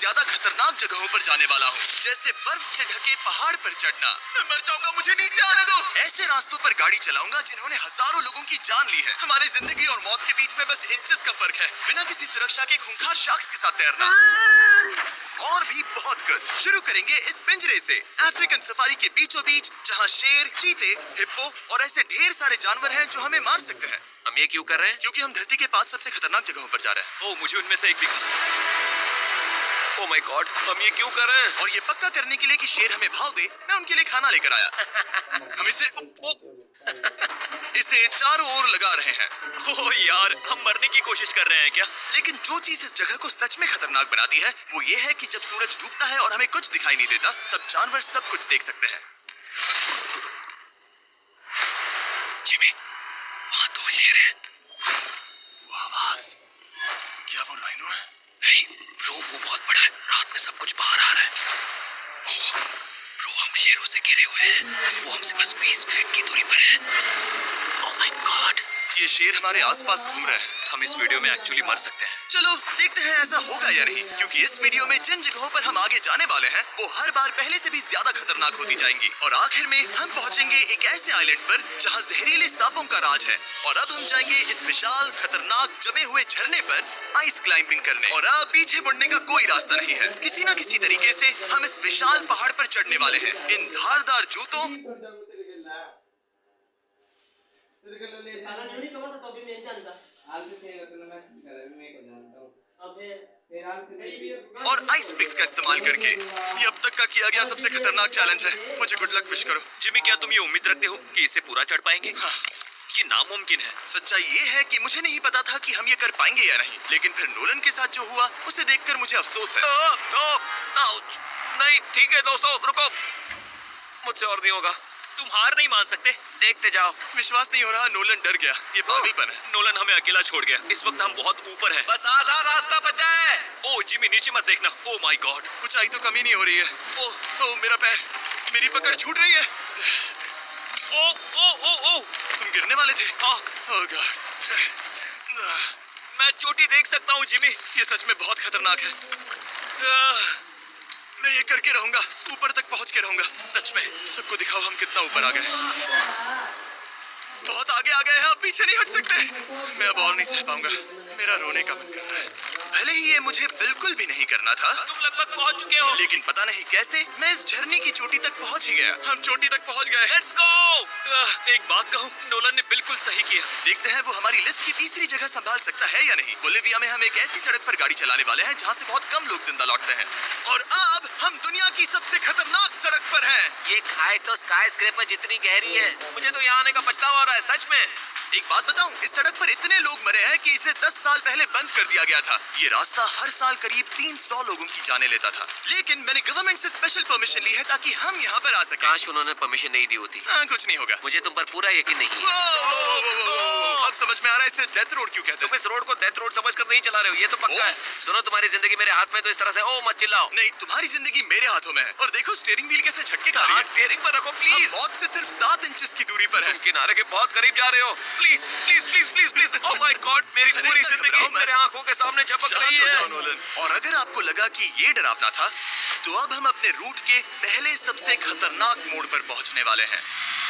ज्यादा खतरनाक जगहों पर जाने वाला हूँ, जैसे बर्फ से ढके पहाड़ पर चढ़ना। मैं मर जाऊंगा, मुझे नीचे आने दो। ऐसे रास्तों पर गाड़ी चलाऊंगा जिन्होंने हजारों लोगों की जान ली है। हमारी जिंदगी और मौत के बीच में बस इंचेस का फर्क है। बिना किसी सुरक्षा के खूंखार शार्क्स के साथ तैरना और भी बहुत कुछ। शुरू करेंगे इस पिंजरे से, अफ्रीकन सफारी के बीचों बीच, जहाँ शेर, चीते, हिप्पो और ऐसे ढेर सारे जानवर हैं जो हमें मार सकते हैं। हम ये क्यों कर रहे हैं? क्योंकि हम धरती के 5 सबसे खतरनाक जगहों पर जा रहे हैं। ओह, मुझे उनमें से एक दिखा। ओह माय गॉड, हम ये क्यों कर रहे हैं? और ये पक्का करने के लिए कि शेर हमें भाव दे, मैं उनके लिए खाना लेकर आया। हम इसे चारों ओर लगा रहे हैं। ओह यार, हम मरने की कोशिश कर रहे हैं क्या? लेकिन जो चीज इस जगह को सच में खतरनाक बनाती है वो ये है कि जब सूरज डूबता है और हमें कुछ दिखाई नहीं देता, तब जानवर सब कुछ देख सकते हैं। जिमी, वहाँ 2 शेर हैं। वो आवाज, क्या वो राइनो है? नहीं ब्रो, वो बहुत बड़ा है। रात में सब कुछ बाहर आ रहा है। ओह ब्रो, हम शेरों से घिरे हुए हैं। वो हमसे बस 20 फीट की दूरी पर है। ओह माय गॉड, ये शेर हमारे आसपास घूम रहे हैं। हम इस वीडियो में एक्चुअली मर सकते हैं। चलो देखते हैं ऐसा होगा या नहीं, क्योंकि इस वीडियो में जिन जगहों पर हम आगे जाने वाले हैं वो हर बार पहले से भी ज्यादा खतरनाक होती जाएंगी। और आखिर में हम पहुंचेंगे एक ऐसे आइलैंड पर जहां जहरीले सांपों का राज है। और अब हम जाएंगे इस विशाल, खतरनाक, जमे हुए झरने पर आइस क्लाइंबिंग करने। और अब पीछे मुड़ने का कोई रास्ता नहीं है। किसी न किसी तरीके से हम इस विशाल पहाड़ पर चढ़ने वाले हैं। इन धारदार जूतों और आइस पिक्स का इस्तेमाल करके। ये अब तक का किया गया सबसे खतरनाक चैलेंज है। मुझे गुड लक विश करो। जिमी, क्या तुम ये उम्मीद रखते हो कि इसे पूरा चढ़ पाएंगे? हाँ। ये नामुमकिन है। सच्चाई ये है कि मुझे नहीं पता था कि हम ये कर पाएंगे या नहीं, लेकिन फिर नोलन के साथ जो हुआ उसे देखकर मुझे अफसोस है। आउच। नहीं ठीक है दोस्तों, रुको, मुझसे और नहीं होगा। तुम हार नहीं मान सकते, देखते जाओ। विश्वास नहीं हो रहा, नोलन डर गया। ये पागलपन है। नोलन हमें अकेला छोड़ गया। इस वक्त हम बहुत ऊपर हैं। बस आधा रास्ता बचा है। ओह जिमी, नीचे मत देखना। ओह माय गॉड, ऊंचाई तो कमी नहीं हो रही है। ओह मेरा पैर, मेरी पकड़ छूट रही है। ओह तुम गिरने वाले थे। हाँ। ओह गॉड, मैं चोटी देख सकता हूँ जिमी। ये सच में बहुत खतरनाक है। मैं ये करके रहूंगा, ऊपर तक पहुंच के रहूंगा। सच में। सबको दिखाओ हम कितना ऊपर आ गए। बहुत आगे आ गए हैं, अब पीछे नहीं हट सकते। मैं अब और नहीं सह पाऊंगा, मेरा रोने का मन कर रहा है। भले ही ये मुझे बिल्कुल भी नहीं करना था। तुम लगभग पहुंच चुके हो, लेकिन पता नहीं कैसे मैं इस झरने की चोटी तक पहुंच ही गया। हम चोटी तक पहुंच गए। Let's go. एक बात कहूं, नोलन ने बिल्कुल सही किया। देखते हैं वो हमारी लिस्ट की तीसरी जगह संभाल सकता है या नहीं। बोलिविया में हम एक ऐसी सड़क पर गाड़ी चलाने वाले हैं जहाँ से बहुत कम लोग जिंदा लौटते हैं। और अब हम दुनिया की सबसे खतरनाक सड़क पर हैं। ये खाई तो स्काई स्क्रैपर जितनी गहरी है। मुझे तो यहाँ आने का पछतावा हो रहा है, सच में। एक बात बताऊं, इस सड़क पर इतने लोग मरे हैं कि इसे 10 साल पहले बंद कर दिया गया था। ये रास्ता हर साल करीब 300 लोगों की जाने लेता था, लेकिन मैंने गवर्नमेंट से स्पेशल परमिशन ली है ताकि हम यहाँ पर आ सकें। काश उन्होंने परमिशन नहीं दी होती। हाँ, कुछ नहीं होगा। मुझे तुम पर पूरा यकीन नहीं है। अब समझ में आ रहा है इसे डेथ रोड क्यों कहते हैं। तुम इस रोड को डेथ रोड समझकर नहीं चला रहे हो, ये तो पक्का है। सुनो, तुम्हारी जिंदगी मेरे हाथ में, तो इस तरह से ओ मत चिल्लाओ। नहीं, तुम्हारी जिंदगी मेरे हाथों में है। और देखो स्टीयरिंग व्हील कैसे झटके खा रही है। स्टीयरिंग पर रखो प्लीज। मौत से सिर्फ 7 इंचेस की दूरी पर है। तुम किनारे के बहुत करीब जा रहे हो। Please please please please please. Oh my God, मेरी पूरी जिंदगी मेरे आंखों के सामने झपक रही है। और अगर आपको लगा कि ये डरावना था, तो अब हम अपने रूट के पहले सबसे खतरनाक मोड़ पर पहुंचने वाले हैं।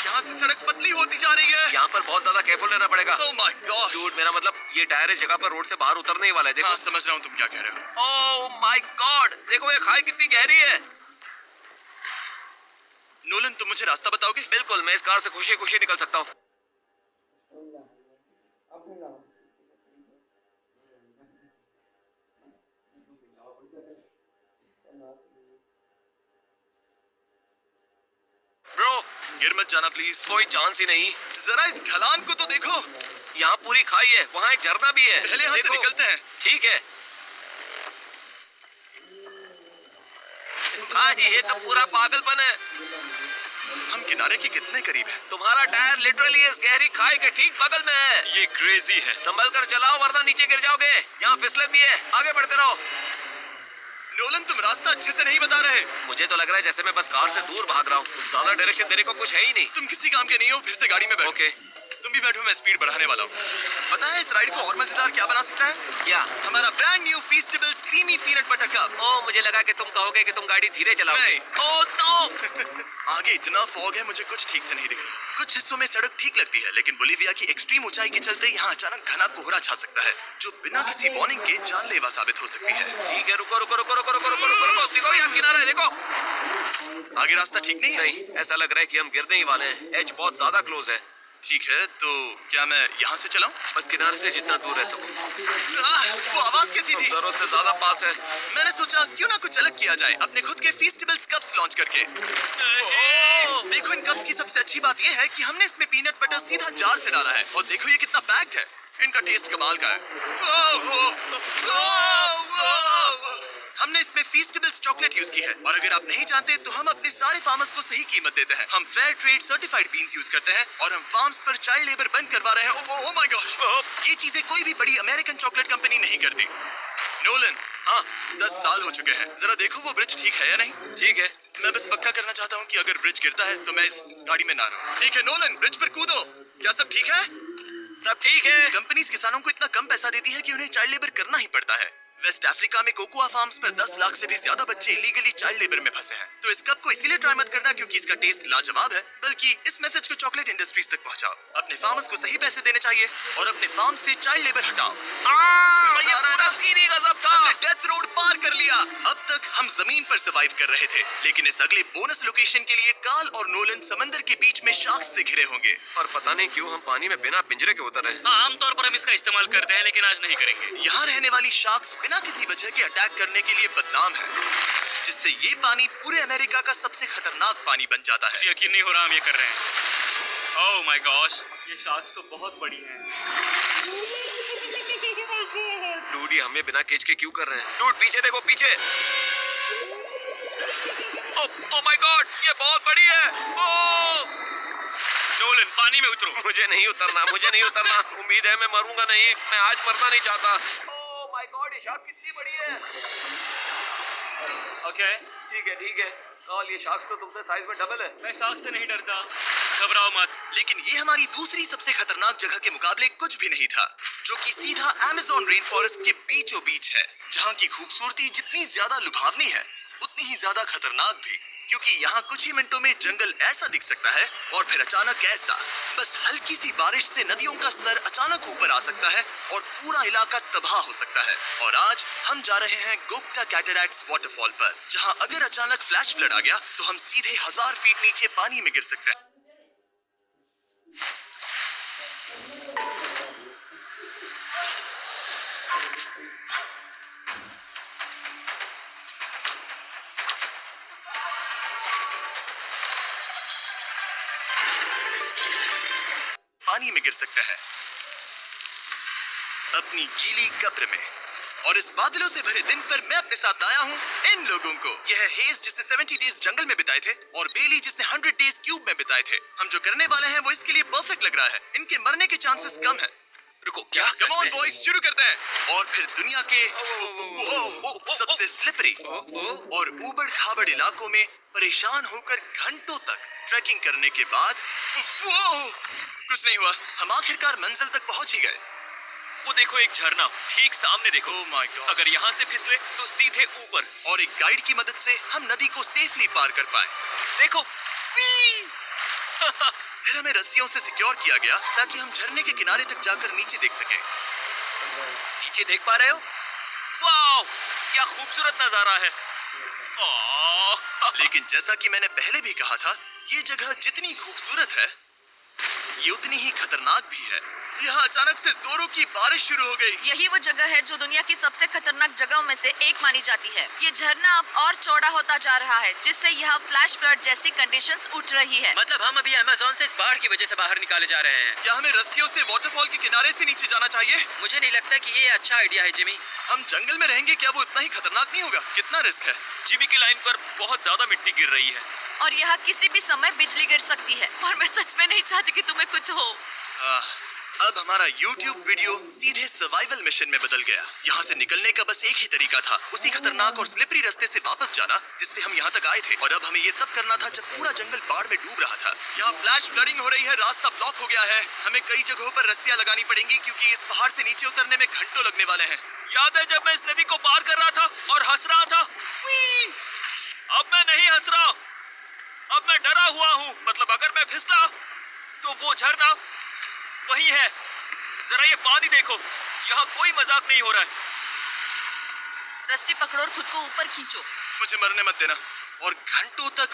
यहाँ से सड़क पतली होती जा रही है। यहाँ पर बहुत ज्यादा केयरफुल रहना पड़ेगा। ओह माय गॉड डूड, मेरा मतलब ये टायर इस जगह पर रोड से बाहर उतरने ही वाला है। देखो। हाँ, समझ रहा हूँ तुम क्या कह रहे हो। ओह माय गॉड, देखो ये खाई कितनी गहरी है। नोलन, तुम मुझे रास्ता बताओगे? बिल्कुल, मैं इस कार से खुशी खुशी निकल सकता हूँ। ब्रो, गिर मत जाना प्लीज। कोई चांस ही नहीं। जरा इस ढलान को तो देखो। यहाँ पूरी खाई है, वहाँ एक झरना भी है। पहले यहाँ से निकलते हैं। ठीक है। हाँ, ये तो पूरा पागलपन है। हम किनारे के कितने करीब हैं? तुम्हारा टायर लिटरली इस गहरी खाई के ठीक बगल में है। ये क्रेजी है। संभल कर चलाओ वरना नीचे गिर जाओगे। यहाँ फिसलन भी है, आगे बढ़ते रहो। नोलन, तुम रास्ता अच्छे से नहीं बता रहे। मुझे तो लग रहा है जैसे मैं बस कार से दूर भाग रहा हूँ। ज्यादा डायरेक्शन देने को कुछ है ही नहीं। तुम किसी काम के नहीं हो, फिर से गाड़ी में बैठो। ओके। तुम भी बैठो, मैं स्पीड बढ़ाने वाला हूँ। पता है इस राइड को और मजेदार क्या बना सकता है? क्या? हमारा brand new Feastables creamy peanut butter cup. ओ, मुझे लगा कि तुम कहोगे कि तुम गाड़ी धीरे चलाओगे। नहीं। Oh no. आगे इतना फॉग है, मुझे कुछ ठीक से नहीं दिख रहा। कुछ हिस्सों में सड़क ठीक लगती है, लेकिन बोलीविया की एक्सट्रीम ऊंचाई के चलते यहाँ अचानक घना कोहरा छा सकता है, जो बिना किसी वार्निंग के जानलेवा साबित हो सकती है। ठीक है, रुको रुको रुको रुको रुको रुको रुको रुको, देखो यहाँ किनारा है, देखो। आगे रास्ता ठीक नहीं है? नहीं, ऐसा लग रहा है कि हम गिरने ही वाले हैं। एज बहुत ज्यादा क्लोज है। ठीक है, तो क्या मैं यहाँ से चलाऊं? बस किनारे से जितना दूर रह सकूं। वो आवाज कैसी थी? जरूरत से ज्यादा पास है। मैंने सोचा क्यों ना कुछ अलग किया जाए, अपने खुद के फीस्टेबल्स कप्स लॉन्च करके। देखो इन कप्स की सबसे अच्छी बात ये है कि हमने इसमें पीनट बटर सीधा जार से डाला है, और देखो ये कितना पैक्ड है। इनका टेस्ट कमाल का है। हमने इसमें फीस्टेबल्स चॉकलेट यूज की है, और अगर आप नहीं जानते तो हम अपने सारे फार्मर्स को सही कीमत देते हैं। हम fair trade certified beans use करते हैं, और हम फार्म्स पर चाइल्ड लेबर बंद करवा रहे हैं। ओह माय गॉश, ये चीजें कोई भी बड़ी अमेरिकन चॉकलेट कंपनी नहीं करती। नोलन, हाँ, 10 साल हो चुके हैं, जरा देखो वो ब्रिज ठीक है या नहीं। ठीक है। मैं बस पक्का करना चाहता हूँ कि अगर ब्रिज गिरता है तो मैं इस गाड़ी में ना रहूं। ठीक है नोलन, ब्रिज पर कूदो। क्या सब ठीक है? सब ठीक है। कंपनीज किसानों को इतना कम पैसा देती है कि उन्हें चाइल्ड लेबर करना ही पड़ता है। वेस्ट अफ्रीका में कोकोआ फार्म्स पर 10 लाख से भी ज्यादा बच्चे इलीगली चाइल्ड लेबर में फंसे हैं। तो इस कप को इसीलिए ट्राई मत करना क्योंकि इसका टेस्ट लाजवाब है, बल्कि इस मैसेज को चॉकलेट इंडस्ट्रीज तक पहुंचाओ। अपने फार्मर्स को सही पैसे देने चाहिए, और अपने फार्म से चाइल्ड लेबर हटाओ। ये पूरा सीन ही गजब था। हमने डेथ रोड पार कर लिया। अब तक हम जमीन पर सर्वाइव कर रहे थे, लेकिन इस अगले बोनस लोकेशन के लिए कार्ल और नोलन समंदर के बीच में शार्क्स से घिरे होंगे। और पता नहीं क्यों हम पानी में बिना पिंजरे के उतर रहे हैं। आमतौर पर हम इसका इस्तेमाल करते हैं, लेकिन आज नहीं करेंगे। यहाँ रहने वाली शार्क्स बिना किसी वजह के अटैक करने के लिए बदनाम है, जिससे ये पानी पूरे अमेरिका का सबसे खतरनाक पानी बन जाता है। मुझे यकीन नहीं हो रहा हम ये कर रहे हैं। ओह माय गॉश, ये शार्क्स तो बहुत बड़ी हैं। डूडी हमें बिना केज के क्यों कर रहे हैं? डूड पीछे देखो, पीछे। ओह माय गॉड, ये बहुत बड़ी है। ओह नोलन, पानी में उतरो। मुझे नहीं उतरना, मुझे नहीं उतरना। उम्मीद है मैं मरूंगा नहीं। मैं आज मरना नहीं चाहता। ओह माय गॉड, ये शार्क कितनी बड़ी है। ओके, ठीक है। कॉल, ये शार्क्स तो तुमसे साइज में डबल है। मैं शार्क से नहीं डरता, घबराओ मत। लेकिन ये हमारी दूसरी सबसे खतरनाक जगह के मुकाबले कुछ भी नहीं था, जो कि सीधा अमेज़न रेन फॉरेस्ट के बीचों बीच है, जहाँ की खूबसूरती जितनी ज्यादा लुभावनी है उतनी ही ज्यादा खतरनाक भी, क्योंकि यहाँ कुछ ही मिनटों में जंगल ऐसा दिख सकता है, और फिर अचानक ऐसा। बस हल्की सी बारिश से नदियों का स्तर अचानक ऊपर आ सकता है और पूरा इलाका तबाह हो सकता है। और आज हम जा रहे हैं गोप्टा कैटरैक्ट्स वाटरफॉल पर, जहाँ अगर अचानक फ्लैश फ्लड आ गया तो हम सीधे 1000 फीट नीचे पानी में गिर सकते हैं। पानी में गिर सकते हैं अपनी गीली कब्र में। और इस बादलों से भरे दिन पर मैं अपने साथ लाया हूँ इन लोगों को। यह है हेज जिसने 70 डेज जंगल में बिताए थे, और बेली जिसने 100 डेज क्यूब में बिताए थे। हम जो करने वाले हैं वो इसके लिए परफेक्ट लग रहा है। इनके मरने के चांसेस कम है। रुको, क्या? कम ऑन बॉयज, शुरू करते हैं। और फिर दुनिया के सबसे स्लिपरी और ऊबड़ खाबड़ इलाकों में परेशान होकर घंटों तक ट्रैकिंग करने के बाद कुछ नहीं हुआ, हम आखिरकार मंजिल तक पहुंच ही गए। वो देखो, एक झरना ठीक सामने देखो। ओह माय गॉड, अगर यहाँ से फिसले तो सीधे ऊपर। और एक गाइड की मदद से हम नदी को सेफली पार कर पाए। देखो। फिर हमें रस्सियों से सिक्योर किया गया ताकि हम झरने के किनारे तक जाकर नीचे देख सकें। नीचे देख पा रहे हो? वाओ, क्या खूबसूरत नजारा है। लेकिन जैसा कि मैंने पहले भी कहा था, ये जगह जितनी खूबसूरत है ये उतनी ही खतरनाक भी है। यहाँ अचानक से जोरों की बारिश शुरू हो गई। यही वो जगह है जो दुनिया की सबसे खतरनाक जगहों में से एक मानी जाती है। ये झरना अब और चौड़ा होता जा रहा है, जिससे यहाँ फ्लैश फ्लड जैसी कंडीशंस उठ रही है। मतलब हम अभी अमेज़न से इस बाढ़ की वजह से बाहर निकाले जा रहे हैं। क्या हमें रस्सियों से वाटरफॉल के किनारे से नीचे जाना चाहिए? मुझे नहीं लगता कि ये अच्छा आइडिया है जिमी। हम जंगल में रहेंगे, क्या वो उतना ही खतरनाक नहीं होगा? कितना रिस्क है। जिमी की लाइन पर बहुत ज्यादा मिट्टी गिर रही है। और यहाँ किसी भी समय बिजली गिर सकती है, और मैं सच में नहीं चाहती कि तुम्हें कुछ हो। अब हमारा YouTube वीडियो सीधे सर्वाइवल मिशन में बदल गया। यहाँ से निकलने का बस एक ही तरीका था, उसी खतरनाक और स्लिपरी रास्ते से वापस जाना जिससे हम यहाँ तक आए थे। और अब हमें ये तब करना था जब पूरा जंगल बाढ़ में डूब रहा था। यहाँ फ्लैश फ्लडिंग हो रही है, रास्ता ब्लॉक हो गया है। हमें कई जगहों पर रस्सियां लगानी पड़ेंगी क्योंकि इस पहाड़ से नीचे उतरने में घंटों लगने वाले हैं। याद है जब मैं इस नदी को पार कर रहा था और हंस रहा था? अब मैं नहीं हंस रहा, अब मैं डरा हुआ हूँ। मतलब अगर मैं फिसला तो वो झरना वही है। जरा ये पानी देखो, यहाँ कोई मजाक नहीं हो रहा है। रस्सी पकड़ो और खुद को ऊपर खींचो। मुझे मरने मत देना। और घंटों तक